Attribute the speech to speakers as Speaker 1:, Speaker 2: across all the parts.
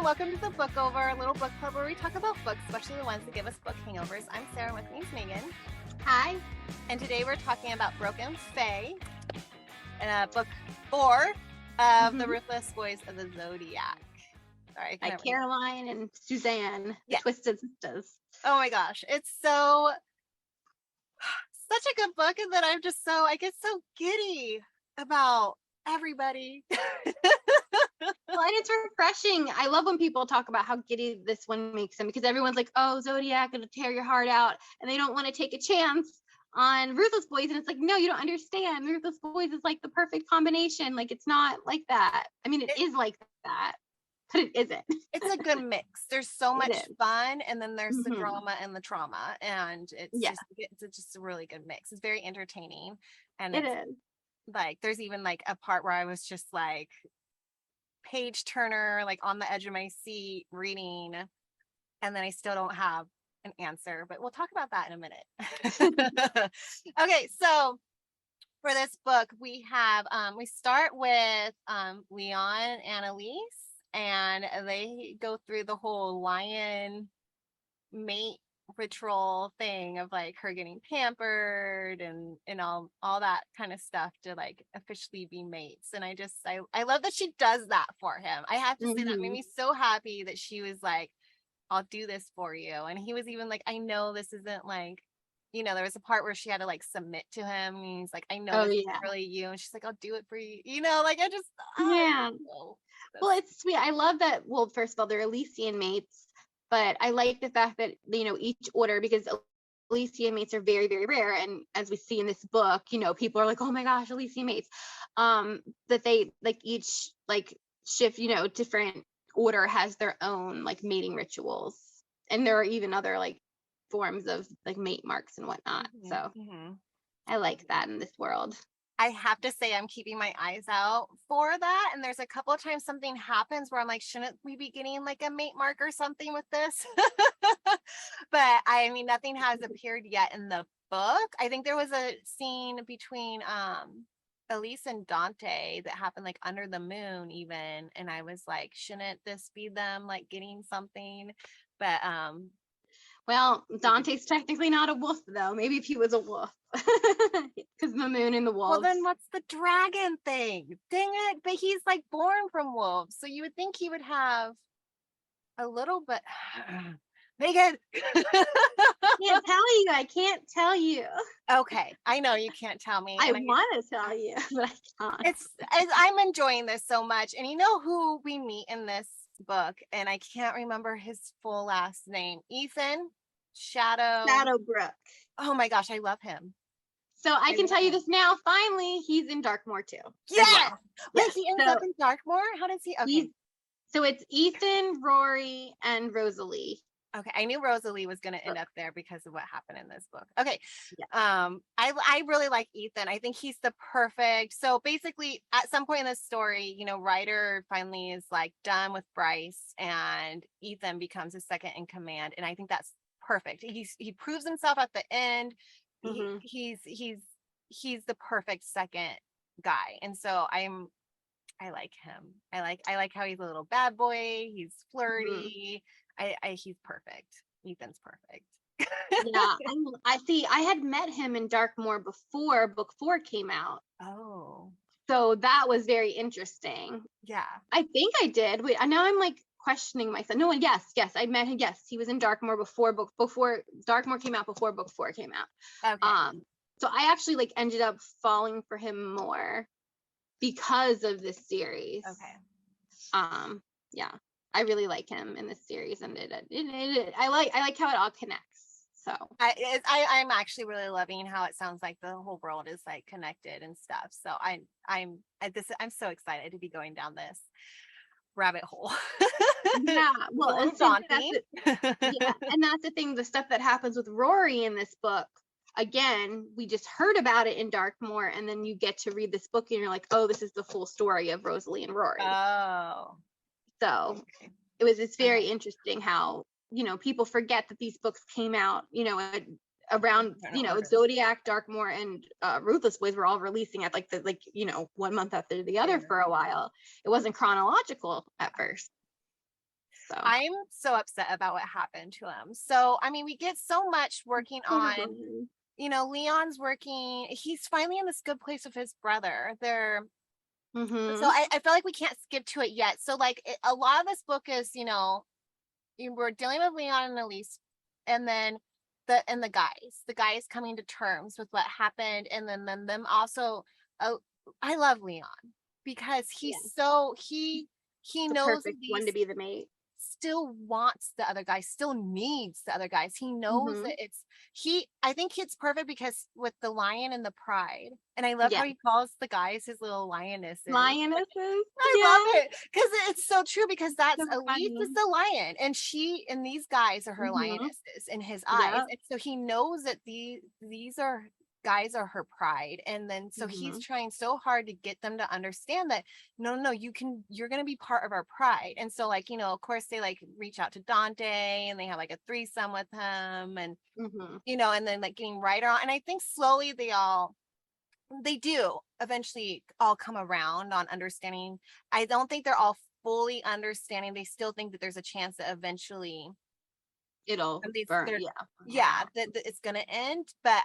Speaker 1: welcome to the Book Over, a little book club where we talk about books, especially the ones that give us book hangovers. I'm Sarah, with me is Megan.
Speaker 2: Hi.
Speaker 1: And today we're talking about Broken Fae, book 4 of the Ruthless Boys of the Zodiac. Sorry,
Speaker 2: By Caroline and Suzanne, the Twisted Sisters.
Speaker 1: Oh my gosh, it's such a good book, and then I get so giddy about everybody.
Speaker 2: Well, and it's refreshing. I love when people talk about how giddy this one makes them, because everyone's like, oh, Zodiac, it'll tear your heart out, and they don't want to take a chance on Ruthless Boys. And it's like, no, you don't understand. Ruthless Boys is like the perfect combination. Like, it's not like that. I mean, it is like that, but it isn't. It's
Speaker 1: a good mix. There's so much fun, and then there's the drama and the trauma, and it's just a really good mix. It's very entertaining, and
Speaker 2: it is.
Speaker 1: Like, there's even like a part where I was just like page turner, like on the edge of my seat reading, and then I still don't have an answer, but we'll talk about that in a minute. Okay, so for this book we have we start with Leon and Elise, and they go through the whole lion mate ritual thing of like her getting pampered and all that kind of stuff to like officially be mates. And I love that she does that for him. I have to say that made me so happy that she was like, I'll do this for you. And he was even like, I know this isn't like, there was a part where she had to like submit to him, and he's like, I know this isn't really you, and she's like, I'll do it for you, like I just
Speaker 2: well, it's sweet. I love that. Well, first of all, they're Elysian mates. But I like the fact that, each order, because Elysian mates are very, very rare. And as we see in this book, people are like, oh my gosh, Elysian mates, that they like each like shift, different order has their own like mating rituals. And there are even other like forms of like mate marks and whatnot. So I like that in this world.
Speaker 1: I have to say I'm keeping my eyes out for that. And there's a couple of times something happens where I'm like, shouldn't we be getting like a mate mark or something with this? But I mean, nothing has appeared yet in the book. I think there was a scene between Elise and Dante that happened like under the moon even. And I was like, shouldn't this be them like getting something? But
Speaker 2: well, Dante's technically not a wolf, though. Maybe if he was a wolf. Because the moon and the wolves.
Speaker 1: Well, then what's the dragon thing? Dang it. But he's like born from wolves. So you would think he would have a little bit. Megan!
Speaker 2: I can't tell you.
Speaker 1: Okay. I know you can't tell me.
Speaker 2: I want to tell you, but I can't.
Speaker 1: I'm enjoying this so much. And you know who we meet in this book, and I can't remember his full last name. Ethan
Speaker 2: Shadowbrook.
Speaker 1: Oh my gosh, I love him.
Speaker 2: So I can tell you this now. Finally, he's in Darkmoor too.
Speaker 1: Yeah. Wait, he ends up in Darkmoor? How does he? Okay.
Speaker 2: So it's Ethan, Rory, and Rosalie.
Speaker 1: Okay, I knew Rosalie was going to end up there because of what happened in this book. Okay, I really like Ethan. I think he's the perfect. So basically, at some point in this story, Ryder finally is like done with Bryce, and Ethan becomes his second in command, and I think that's perfect. He proves himself at the end. He's the perfect second guy, and so I like him. I like how he's a little bad boy. He's flirty. He's perfect. Ethan's perfect.
Speaker 2: Yeah, I see. I had met him in Darkmoor before book 4 came out.
Speaker 1: Oh,
Speaker 2: so that was very interesting.
Speaker 1: Yeah,
Speaker 2: I think I did. Wait, now I'm like questioning myself. No, yes, I met him. Yes, he was in Darkmoor before Darkmoor came out. Before book 4 came out.
Speaker 1: Okay.
Speaker 2: So I actually like ended up falling for him more because of this series.
Speaker 1: Okay.
Speaker 2: Yeah. I really like him in this series, and I like how it all connects. So
Speaker 1: I'm actually really loving how it sounds like the whole world is like connected and stuff. So I'm so excited to be going down this rabbit hole.
Speaker 2: Yeah, well,
Speaker 1: and daunting.
Speaker 2: And that's the thing. The stuff that happens with Rory in this book. Again, we just heard about it in Darkmoor, and then you get to read this book, and you're like, oh, this is the full story of Rosalie and Rory.
Speaker 1: Oh.
Speaker 2: So it's very interesting how, people forget that these books came out, around, Zodiac, Darkmoor, and Ruthless Boys were all releasing at like 1 month after the other for a while. It wasn't chronological at first. So
Speaker 1: I'm so upset about what happened to him. So, I mean, we get so much working on, Leon's working, he's finally in this good place with his brother. So I feel like we can't skip to it yet. So like a lot of this book is, we're dealing with Leon and Elise, and then the guys coming to terms with what happened, and then them also. I love Leon because he's he
Speaker 2: the
Speaker 1: knows
Speaker 2: perfect one
Speaker 1: Elise
Speaker 2: to be the mate.
Speaker 1: still wants the other guy, still needs the other guys. He knows that I think it's perfect because with the lion and the pride, and I love how he calls the guys his little lionesses.
Speaker 2: Lionesses.
Speaker 1: I love it because it's so true, because that's
Speaker 2: So
Speaker 1: Elise
Speaker 2: funny.
Speaker 1: is the lion, and these guys are her lionesses in his eyes. And so he knows that these guys are her pride, and then so he's trying so hard to get them to understand that no, you're gonna be part of our pride. And so like, of course they like reach out to Dante, and they have like a threesome with him, and and then like getting right on, and I think slowly they do eventually all come around on understanding. I don't think they're all fully understanding. They still think that there's a chance that eventually
Speaker 2: it'll burn.
Speaker 1: That it's gonna end. But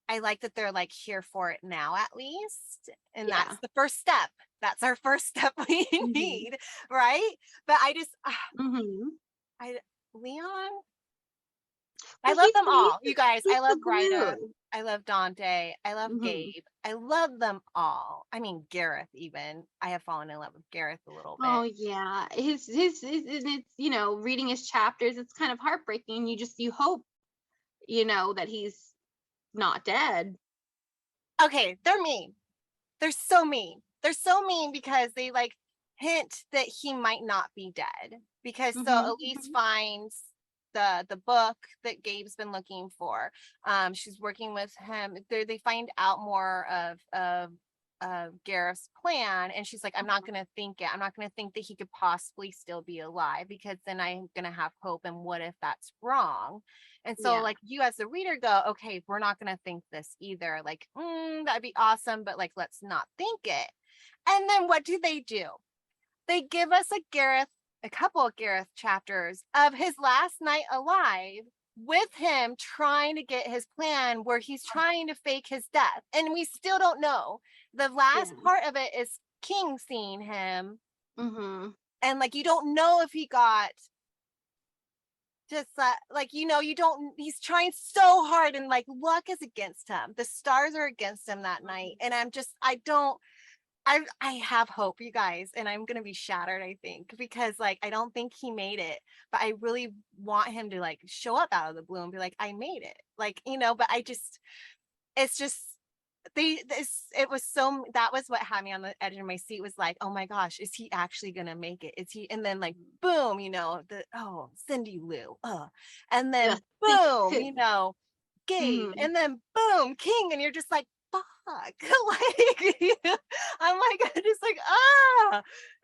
Speaker 1: I like that they're like here for it now, at least. And that's the first step. That's our first step we need, right? But I just Leon, I love them all. You guys, I love Ryder. I love Dante. I love Gabe. I love them all. I mean, Gareth even. I have fallen in love with Gareth a little bit.
Speaker 2: Oh yeah. His it's, reading his chapters, it's kind of heartbreaking. You hope, that he's not dead.
Speaker 1: Okay, they're mean. They're so mean. They're so mean because they like hint that he might not be dead. Because so Elise finds the book that Gabe's been looking for. She's working with him. They find out more of Gareth's plan, and she's like, I'm not gonna think it. I'm not gonna think that he could possibly still be alive, because then I'm gonna have hope. And what if that's wrong? And so like you as the reader go, okay, we're not gonna think this either. Like, that'd be awesome, but like let's not think it. And then what do? They give us a couple of Gareth chapters of his last night alive, with him trying to get his plan, where he's trying to fake his death. And we still don't know. The last part of it is King seeing him. And like, you don't know if he got just like, you don't, he's trying so hard, and like luck is against him. The stars are against him that night. And I have hope, you guys, and I'm gonna be shattered, I think, because like I don't think he made it, but I really want him to like show up out of the blue and be like, I made it, like, but it's just that was what had me on the edge of my seat, was like, oh my gosh, is he actually gonna make it? Is he? And then like boom, Cindy Lou, and then boom, Gabe, and then boom, King, and you're just like, fuck. Like, I'm like, just like,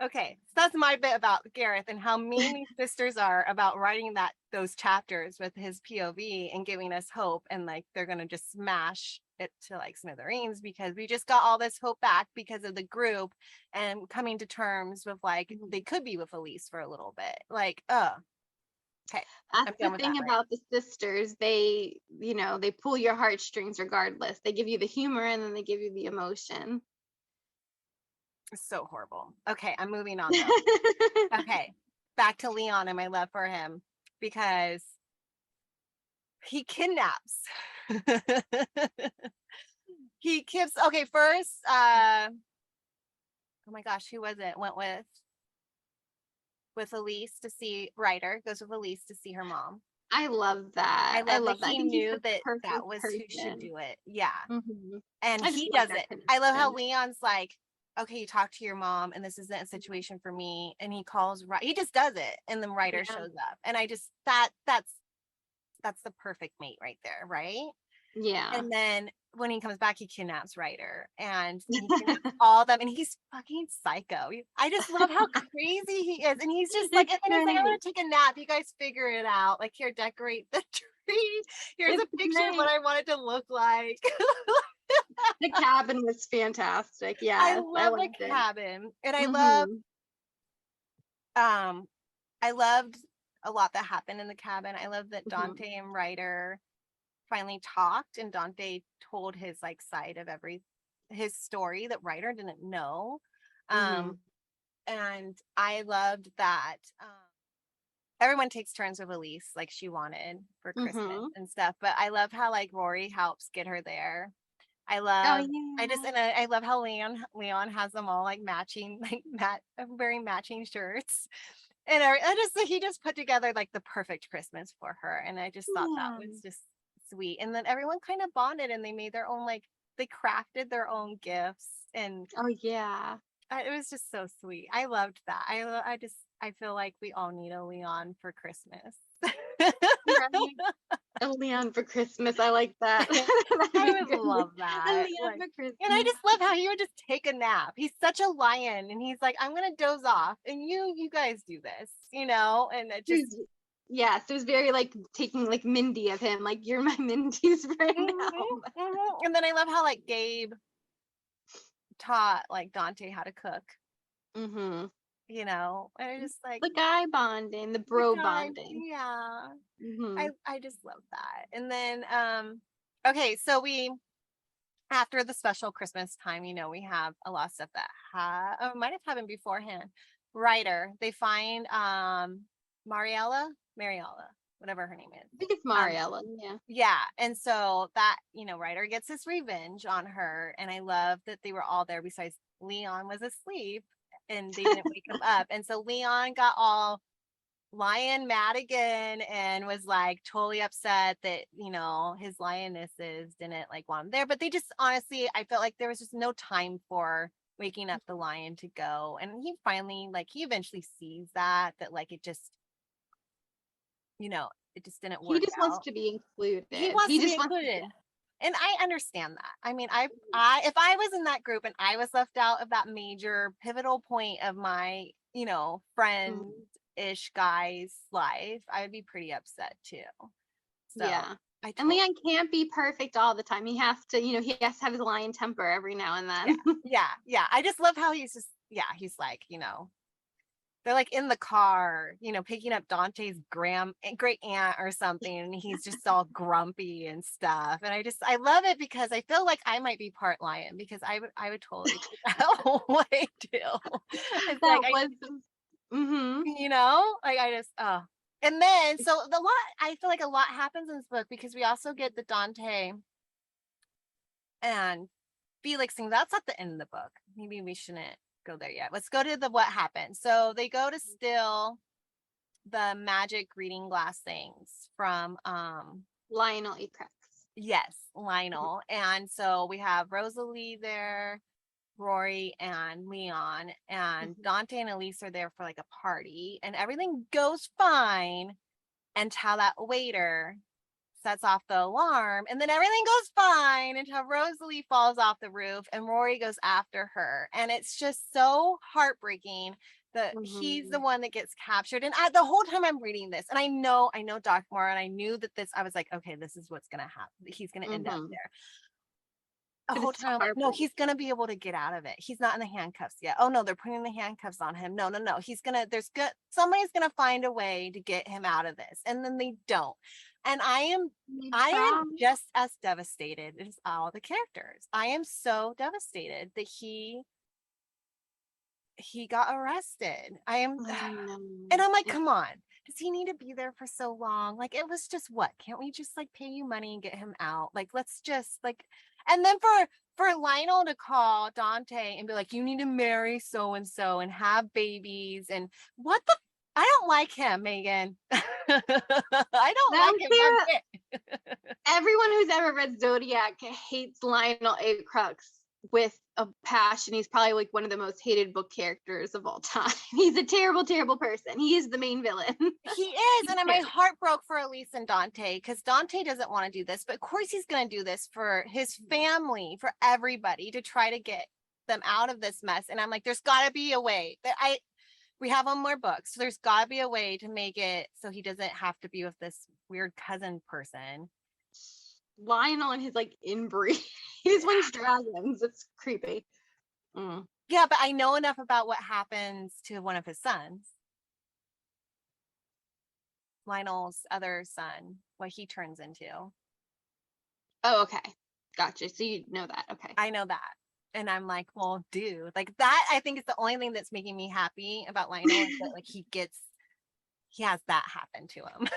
Speaker 1: okay. So that's my bit about Gareth and how mean these sisters are about writing those chapters with his POV and giving us hope, and like they're gonna just smash it to like smithereens, because we just got all this hope back because of the group and coming to terms with like they could be with Elise for a little bit. Like, okay.
Speaker 2: That's the thing about the sisters. They, they pull your heartstrings regardless. They give you the humor, and then they give you the emotion.
Speaker 1: It's so horrible. Okay, I'm moving on though. Okay, back to Leon and my love for him, because he kidnaps. Okay, first, oh my gosh, who was it? Went with Elise to see Ryder, goes with Elise to see her mom.
Speaker 2: I love that.
Speaker 1: I love that he knew that was who should do it. Yeah. And he does it. I love how Leon's like, okay, you talk to your mom, and this isn't a situation for me. And he just does it. And then Ryder shows up. And I just, that's the perfect mate right there. Right.
Speaker 2: Yeah.
Speaker 1: And then when he comes back, he kidnaps Ryder, and he kidnaps all of them, and he's fucking psycho. I just love how crazy he is. And he's just like, and then he's like, I'm gonna take a nap. You guys figure it out. Like, here, decorate the tree. Here's a picture of what I want it to look like.
Speaker 2: The cabin was fantastic. Yeah.
Speaker 1: I love the cabin. And I love I loved a lot that happened in the cabin. I love that
Speaker 2: Mhm.
Speaker 1: Dante and Ryder finally talked, and Dante told his like side of his story that Ryder didn't know.
Speaker 2: Mhm.
Speaker 1: And I loved that everyone takes turns with Elise like she wanted for Christmas
Speaker 2: Mhm.
Speaker 1: and stuff. But I love how like Rory helps get her there. I
Speaker 2: Oh
Speaker 1: love
Speaker 2: yeah.
Speaker 1: and I love how Leon has them all like matching like wearing matching shirts. And he just put together like the perfect Christmas for her. And I just thought that
Speaker 2: Yeah.
Speaker 1: was just sweet. And then everyone kind of bonded and they made their own like they crafted their own gifts and
Speaker 2: Oh yeah.
Speaker 1: it was just so sweet. I loved that. I feel like we all need a Leon for Christmas.
Speaker 2: Right. A Leon for Christmas. I like that. That'd be
Speaker 1: I would
Speaker 2: good.
Speaker 1: love
Speaker 2: A
Speaker 1: that.
Speaker 2: Leon
Speaker 1: Like,
Speaker 2: for
Speaker 1: and I
Speaker 2: Christmas.
Speaker 1: just love how he would just take a nap. He's such a lion, and he's like, "I'm gonna doze off, and you guys do this," And it just
Speaker 2: Yes, it was very like taking like Mindy of him. Like you're my Mindy's right now.
Speaker 1: And then I love how like Gabe taught like Dante how to cook.
Speaker 2: Mhm.
Speaker 1: And I just like
Speaker 2: The guy bonding, the
Speaker 1: the
Speaker 2: bro
Speaker 1: guy,
Speaker 2: bonding.
Speaker 1: yeah. I
Speaker 2: Mhm.
Speaker 1: I just love that. And then okay, so we after the special Christmas time, we have a lot of stuff that might have happened beforehand. Ryder, they find Mariella, whatever her name is.
Speaker 2: I think it's Mariella. Yeah.
Speaker 1: Yeah, and so that Ryder gets his revenge on her, and I love that they were all there. Besides, Leon was asleep, and they didn't wake him up, and so Leon got all lion mad again and was like totally upset that his lionesses didn't like want him there, but they just honestly I felt like there was just no time for waking up the lion to go, and he finally he eventually sees that like it just didn't
Speaker 2: He
Speaker 1: work
Speaker 2: just wants
Speaker 1: out.
Speaker 2: to be
Speaker 1: He
Speaker 2: included.
Speaker 1: wants
Speaker 2: He
Speaker 1: to be
Speaker 2: just wants to,
Speaker 1: included,
Speaker 2: yeah.
Speaker 1: and I understand that. I mean, I if I was in that group and I was left out of that major pivotal point of my friend
Speaker 2: Mhm.
Speaker 1: ish guy's life, I would be pretty upset too. So
Speaker 2: Yeah.
Speaker 1: I
Speaker 2: And
Speaker 1: told
Speaker 2: Leon can't be perfect all the time. He has to, he has to have his lion temper every now and
Speaker 1: yeah,
Speaker 2: then.
Speaker 1: yeah. I just love how he's just he's like, they're like in the car, picking up Dante's great aunt or something, and he's just all grumpy and stuff. And I love it because I feel like I might be part lion because I would totally take that way too. It's like
Speaker 2: That was mhm.
Speaker 1: like I just and then so I feel like a lot happens in this book because we also get the Dante and Felix thing. That's at the end of the book. Maybe we shouldn't go there yet. Let's go to the what happened. So they go to steal the magic reading glass things from
Speaker 2: Lionel A. Cracks.
Speaker 1: yes, Lionel. And so we have Rosalie there, Rory and Leon, and
Speaker 2: Mhm.
Speaker 1: Dante and Elise are there for like a party, and everything goes fine until that waiter sets off the alarm, and then everything goes fine until Rosalie falls off the roof and Rory goes after her. And it's just so heartbreaking that he's the
Speaker 2: Mhm.
Speaker 1: one that gets captured. And the whole time I'm reading this, and I know Doc Moore, and I knew that I was like, okay, this is what's gonna happen. He's gonna end up
Speaker 2: Mhm.
Speaker 1: there. The
Speaker 2: But
Speaker 1: whole
Speaker 2: it's
Speaker 1: time I'm like, no,
Speaker 2: heartbreaking.
Speaker 1: he's gonna be able to get out of it. He's not in the handcuffs yet. Oh no, they're putting the handcuffs on him. No, no, no. Somebody's gonna find a way to get him out of this. And then they don't. And
Speaker 2: They
Speaker 1: I
Speaker 2: try.
Speaker 1: am just as devastated as all the characters. I am so devastated that he got arrested. I am
Speaker 2: I
Speaker 1: and
Speaker 2: know.
Speaker 1: I'm like, come on. Does he need to be there for so long? Like it was just what? Can't we just like pay you money and get him out? Like let's just like and then for Lionel to call Dante and be like, you need to marry so and so and have babies and what the I don't like him, Megan. I don't
Speaker 2: That
Speaker 1: like
Speaker 2: was
Speaker 1: him one
Speaker 2: there.
Speaker 1: bit.
Speaker 2: Everyone who's ever read Zodiac hates Lionel A. Crux with a passion. He's probably like one of the most hated book characters of all time. He's a terrible, terrible person. He is the main villain.
Speaker 1: He is,
Speaker 2: He's
Speaker 1: and my
Speaker 2: terrible.
Speaker 1: heart broke for Elise and Dante because Dante doesn't want to do this, but of course he's going to do this for his family, for everybody to try to get them out of this mess. And I'm like, there's got to be a way that we have one more book, so there's got to be a way to make it so he doesn't have to be with this weird cousin person.
Speaker 2: Lionel and his like inbreed. He's wins dragons. It's creepy. Mm.
Speaker 1: Yeah, but I know enough about what happens to one of his sons. Lionel's other son, what he turns into.
Speaker 2: Oh, okay. Gotcha. So you know that. Okay.
Speaker 1: I know that. And I'm like, well, dude, like that, I think is the only thing that's making me happy about Lionel is that like he has that happen to him.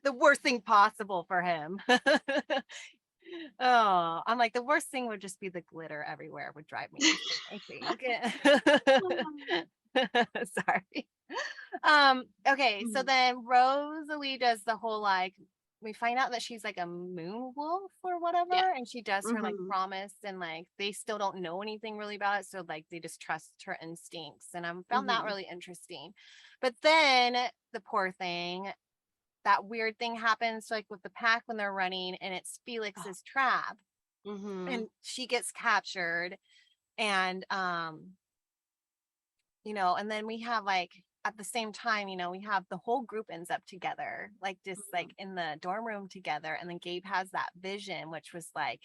Speaker 1: The worst thing possible for him. Oh, I'm like, the worst thing would just be the glitter everywhere would drive me insane, I think. Sorry. Okay, so then Rosalie does the whole like we find out that she's like a moon wolf or whatever,
Speaker 2: Yeah.
Speaker 1: and she does her like promise, and like they still don't know anything really about it, so like they just trust her instincts, and I found that really interesting. But then the poor thing, that weird thing happens like with the pack when they're running, and it's Felix's trap, and she gets captured, and you know, and then we have like at the same time, you know, we have the whole group ends up together, like just like in the dorm room together. And then Gabe has that vision, which was like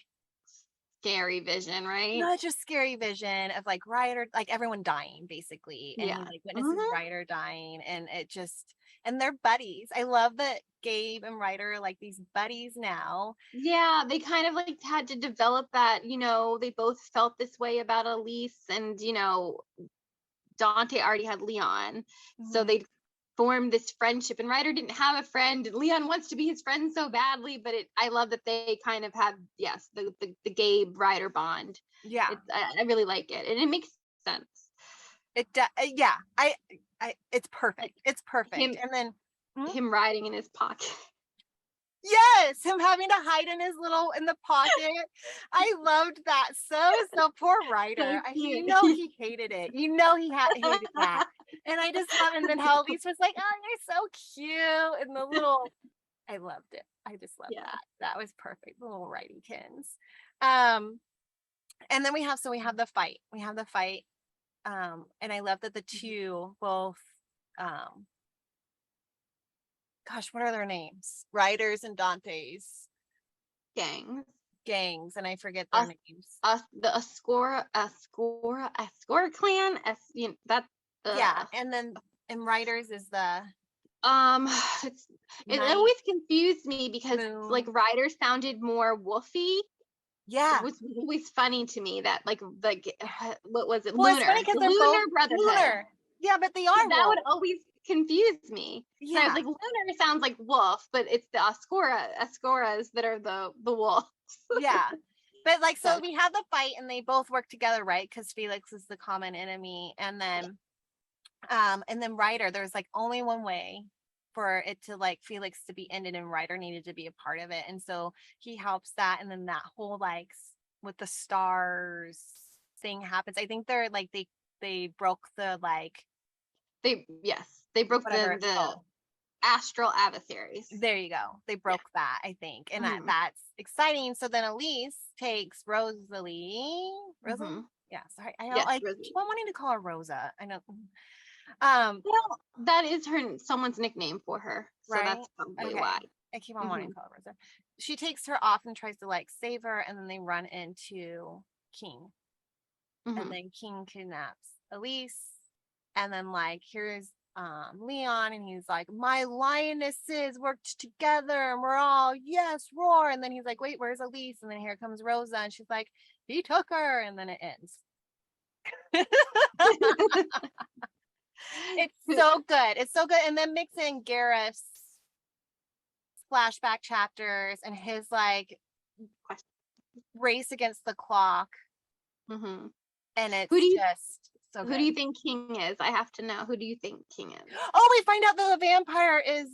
Speaker 2: scary vision, right?
Speaker 1: such a scary vision of like Ryder, like everyone dying basically. And he like witnesses Ryder dying, and it just, and they're buddies. I love that Gabe and Ryder are like these buddies now.
Speaker 2: Yeah, they kind of like had to develop that, you know, they both felt this way about Elise, and you know, Dante already had Leon. So they formed this friendship, and Ryder didn't have a friend, and Leon wants to be his friend so badly, but I love that they kind of have, yes, the Gabe Ryder bond.
Speaker 1: Yeah.
Speaker 2: I really like it, and it makes sense.
Speaker 1: Yeah, it's perfect. It's perfect. And then
Speaker 2: him riding in his pocket.
Speaker 1: Yes, him having to hide in the pocket. I loved that so poor Ryder. You know he hated it. You know he hated that. And I just love, and then how Elise was like, "Oh, you're so cute," and the little, I loved it. I just loved that. That was perfect. The little Ridingkins. And then we have the fight. We have the fight. And I love that the two both gosh, what are their names? Ryder's and Dante's gangs, and I forget their names.
Speaker 2: The Ascora clan. You know, that.
Speaker 1: Yeah, and then Ryder's is the.
Speaker 2: It always confused me because like Ryder sounded more woofy.
Speaker 1: Yeah,
Speaker 2: it was always funny to me that like what was it?
Speaker 1: Well,
Speaker 2: Lunar.
Speaker 1: it's funny because they're
Speaker 2: Lunar
Speaker 1: both
Speaker 2: Brotherhood.
Speaker 1: Lunar. Yeah, but they are.
Speaker 2: So that would always confuse me.
Speaker 1: Yeah,
Speaker 2: so I was like, Lunar sounds like wolf, but it's the Ascoras that are the wolves.
Speaker 1: Yeah, but like so we have the fight, and they both work together, right? Because Felix is the common enemy, and then Ryder. There's like only one way for it to like Felix to be ended, and Ryder needed to be a part of it, and so he helps that, and then that whole like with the stars thing happens. I think they're like they broke the like
Speaker 2: they broke the astral adversaries.
Speaker 1: There you go. They broke that, I think, and that's exciting. So then Elise takes Rosalie. Yeah, sorry, I keep on wanting to call her Rosa. I know.
Speaker 2: Well, that is someone's nickname for her, so
Speaker 1: right?
Speaker 2: that's probably why.
Speaker 1: I keep on wanting to call her Rosa. She takes her off and tries to like save her, and then they run into King, and then King kidnaps Elise, and then like here's Leon, and he's like, my lionesses worked together, and we're all yes, roar. And then he's like, wait, where's Elise? And then here comes Rosa, and she's like, he took her, and then it ends. It's so good. It's so good. And then mix in Gareth's flashback chapters and his like race against the clock. And it's just so good.
Speaker 2: Who do you think King is? I have to know. Who do you think King is?
Speaker 1: Oh, we find out that the vampire is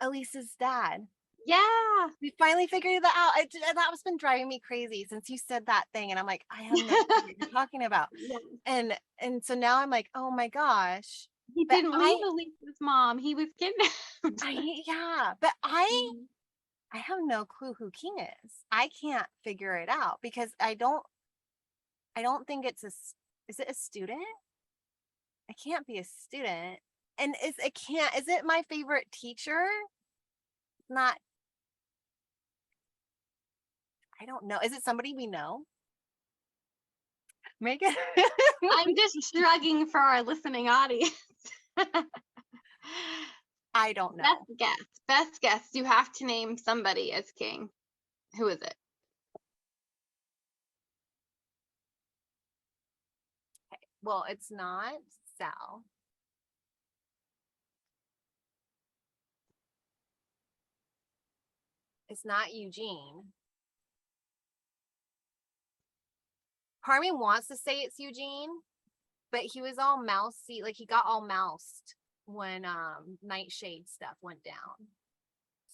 Speaker 1: Elise's dad.
Speaker 2: Yeah,
Speaker 1: we finally figured that out. That was been driving me crazy since you said that thing, and I'm like, I have no idea what you're talking about. And so now I'm like, oh my gosh,
Speaker 2: he didn't leave Elise's mom. He was kidnapped.
Speaker 1: But I have no clue who King is. I can't figure it out because I don't think it's is it a student? It can't be a student. And is it my favorite teacher? Not, I don't know. Is it somebody we know? Megan?
Speaker 2: I'm just shrugging for our listening audience.
Speaker 1: I don't know.
Speaker 2: Best guess. Best guess. You have to name somebody as king. Who is it?
Speaker 1: Well, it's not Sal. It's not Eugene. Part of me wants to say it's Eugene, but he was all mousy, like he got all moused when Nightshade stuff went down.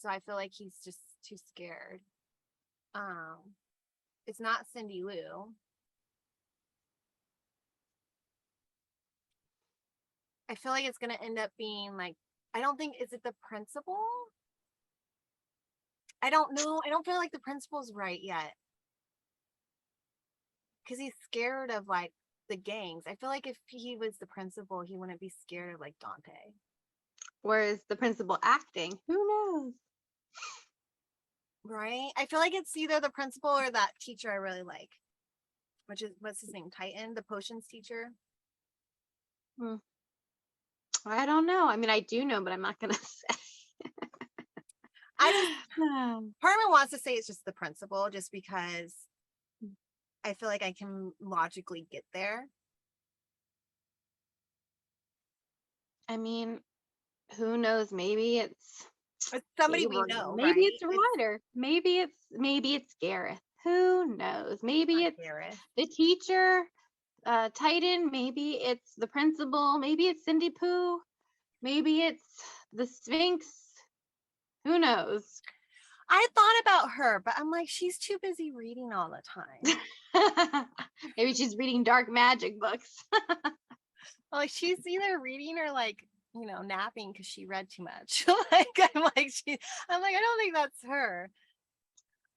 Speaker 1: So I feel like he's just too scared. It's not Cindy Lou. I feel like it's gonna end up being like, I don't think, is it the principal? I don't know. I don't feel like the principal's right yet. Because he's scared of like the gangs. I feel like if he was the principal, he wouldn't be scared of like Dante.
Speaker 2: Whereas the principal acting, who knows?
Speaker 1: Right? I feel like it's either the principal or that teacher I really like. Which is, what's his name? Titan, the potions teacher.
Speaker 2: I don't know. I mean, I do know, but I'm not gonna say.
Speaker 1: Part of me wants to say it's just the principal, just because I feel like I can logically get there.
Speaker 2: I mean, who knows? Maybe it's
Speaker 1: somebody we
Speaker 2: Gabriel.
Speaker 1: know.
Speaker 2: Maybe
Speaker 1: right?
Speaker 2: it's Ryder. Maybe it's Gareth. Who knows? Maybe it's
Speaker 1: Gareth.
Speaker 2: The teacher, Titan. Maybe it's the principal. Maybe it's Cindy Pooh. Maybe it's the Sphinx. Who knows?
Speaker 1: I thought about her, but I'm like, she's too busy reading all the time.
Speaker 2: Maybe she's reading dark magic books.
Speaker 1: Like she's either reading or like, you know, napping because she read too much. I'm like, I don't think that's her.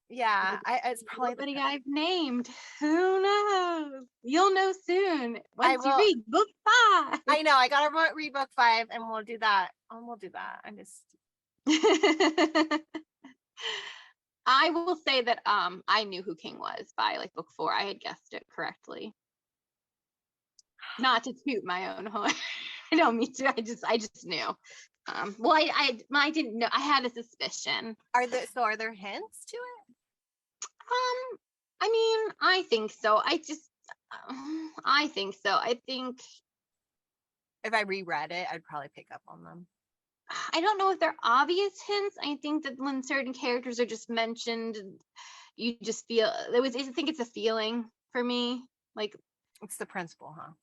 Speaker 1: Yeah, it's probably
Speaker 2: Nobody I've named. Who knows? You'll know soon once you read book 5.
Speaker 1: I know. I gotta read book 5, and we'll do that. We'll do that. I'm just.
Speaker 2: I will say that I knew who King was by like book 4. I had guessed it correctly. Not to toot my own horn. I don't mean to. I just knew. Well, I didn't know. I had a suspicion.
Speaker 1: Are there hints to it?
Speaker 2: I mean, I think so. I think so. I think
Speaker 1: if I reread it, I'd probably pick up on them.
Speaker 2: I don't know if they're obvious hints. I think that when certain characters are just mentioned, you just feel I think it's a feeling for me. Like
Speaker 1: it's the principal, huh?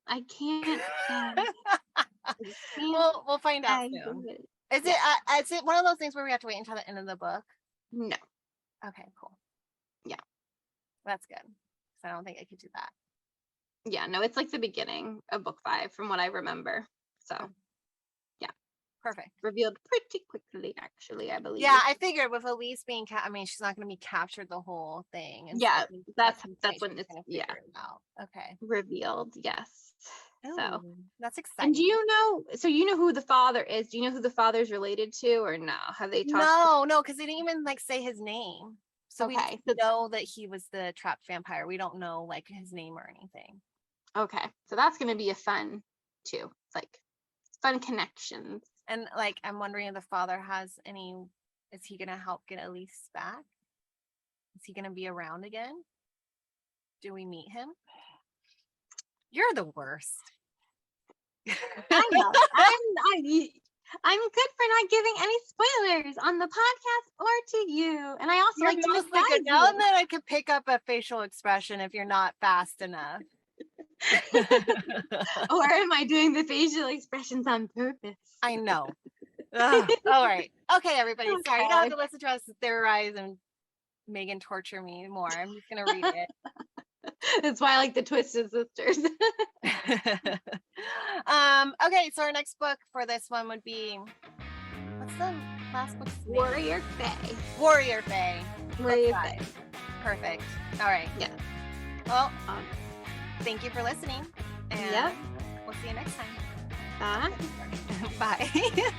Speaker 2: I can't.
Speaker 1: We'll find out soon. Is it one of those things where we have to wait until the end of the book?
Speaker 2: No.
Speaker 1: Okay, cool.
Speaker 2: Yeah.
Speaker 1: That's good. So I don't think I could do that.
Speaker 2: Yeah, no, it's like the beginning of book 5 from what I remember. So yeah.
Speaker 1: Perfect.
Speaker 2: Revealed pretty quickly, actually, I believe.
Speaker 1: Yeah, I figured with Elise being I mean, she's not gonna be captured the whole thing. And
Speaker 2: yeah,
Speaker 1: so
Speaker 2: that's when it's
Speaker 1: okay.
Speaker 2: Revealed, yes.
Speaker 1: Ooh,
Speaker 2: so
Speaker 1: that's exciting.
Speaker 2: And do you know who the father is? Do you know who the father's related to, or no? Have they talked?
Speaker 1: No, because they didn't even like say his name. So we know that he was the trapped vampire. We don't know like his name or anything.
Speaker 2: Okay, so that's gonna be a fun too. It's like fun connections.
Speaker 1: And like I'm wondering if the father has any. Is he gonna help get Elise back? Is he gonna be around again? Do we meet him? You're the worst.
Speaker 2: I know. I'm good for not giving any spoilers on the podcast or to you. And I also like to disguise you.
Speaker 1: Now and then I could pick up a facial expression if you're not fast enough.
Speaker 2: Or am I doing the facial expressions on purpose?
Speaker 1: I know. All right. Okay, everybody. Okay. Sorry, you don't have to listen to us theorize and Megan torture me more. I'm just gonna read it.
Speaker 2: That's why I like the Twisted Sisters.
Speaker 1: Okay, so our next book for this one would be, what's the last book?
Speaker 2: Warrior Fae.
Speaker 1: Warrior Fae.
Speaker 2: Warrior Fae.
Speaker 1: Perfect. All right.
Speaker 2: Yeah.
Speaker 1: Well, thank you for listening. And we'll see you next time.
Speaker 2: Bye.
Speaker 1: Bye.